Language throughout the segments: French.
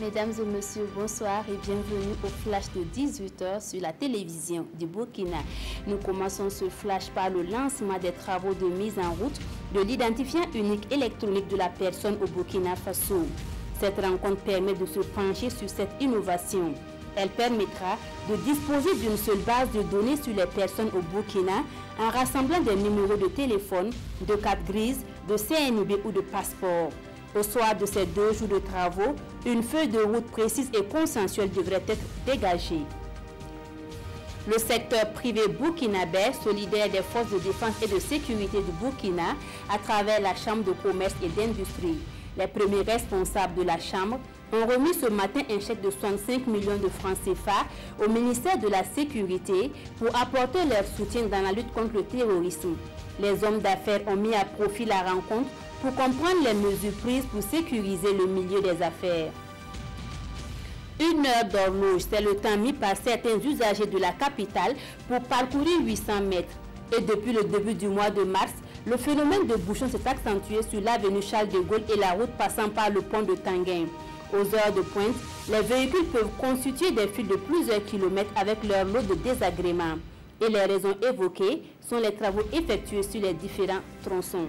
Mesdames et messieurs, bonsoir et bienvenue au flash de 18h sur la télévision du Burkina. Nous commençons ce flash par le lancement des travaux de mise en route de l'identifiant unique électronique de la personne au Burkina Faso. Cette rencontre permet de se pencher sur cette innovation. Elle permettra de disposer d'une seule base de données sur les personnes au Burkina en rassemblant des numéros de téléphone, de carte grise, de CNIB ou de passeport. Au soir de ces 2 jours de travaux, une feuille de route précise et consensuelle devrait être dégagée. Le secteur privé burkinabé, solidaire des forces de défense et de sécurité du Burkina, à travers la Chambre de commerce et d'industrie. Les premiers responsables de la Chambre ont remis ce matin un chèque de 65 millions de francs CFA au ministère de la Sécurité pour apporter leur soutien dans la lutte contre le terrorisme. Les hommes d'affaires ont mis à profit la rencontre pour comprendre les mesures prises pour sécuriser le milieu des affaires. 1 heure d'horloge, c'est le temps mis par certains usagers de la capitale pour parcourir 800 mètres. Et depuis le début du mois de mars, le phénomène de bouchon s'est accentué sur l'avenue Charles de Gaulle et la route passant par le pont de Tanguin. Aux heures de pointe, les véhicules peuvent constituer des files de plusieurs kilomètres avec leur lot de désagréments. Et les raisons évoquées sont les travaux effectués sur les différents tronçons.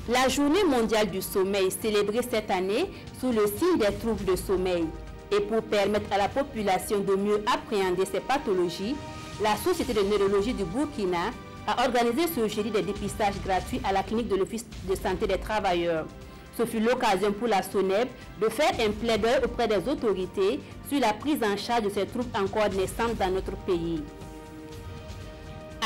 La journée mondiale du sommeil célébrée cette année sous le signe des troubles de sommeil. Et pour permettre à la population de mieux appréhender ces pathologies, la Société de neurologie du Burkina a organisé ce jeudi des dépistages gratuits à la clinique de l'Office de santé des travailleurs. Ce fut l'occasion pour la SONEB de faire un plaidoyer auprès des autorités sur la prise en charge de ces troubles encore naissants dans notre pays.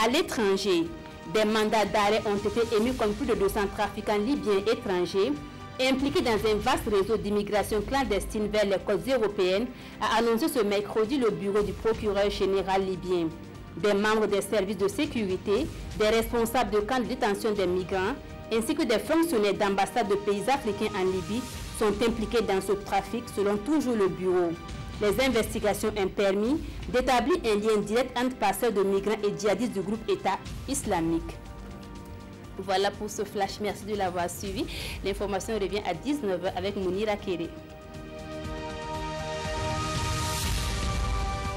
À l'étranger, des mandats d'arrêt ont été émis contre plus de 200 trafiquants libyens étrangers impliqués dans un vaste réseau d'immigration clandestine vers les côtes européennes, a annoncé ce mercredi le bureau du procureur général libyen. Des membres des services de sécurité, des responsables de camps de détention des migrants, ainsi que des fonctionnaires d'ambassades de pays africains en Libye sont impliqués dans ce trafic selon toujours le bureau. Les investigations ont permis d'établir un lien direct entre passeurs de migrants et djihadistes du groupe État islamique. Voilà pour ce flash, merci de l'avoir suivi. L'information revient à 19h avec Mounira Kéré.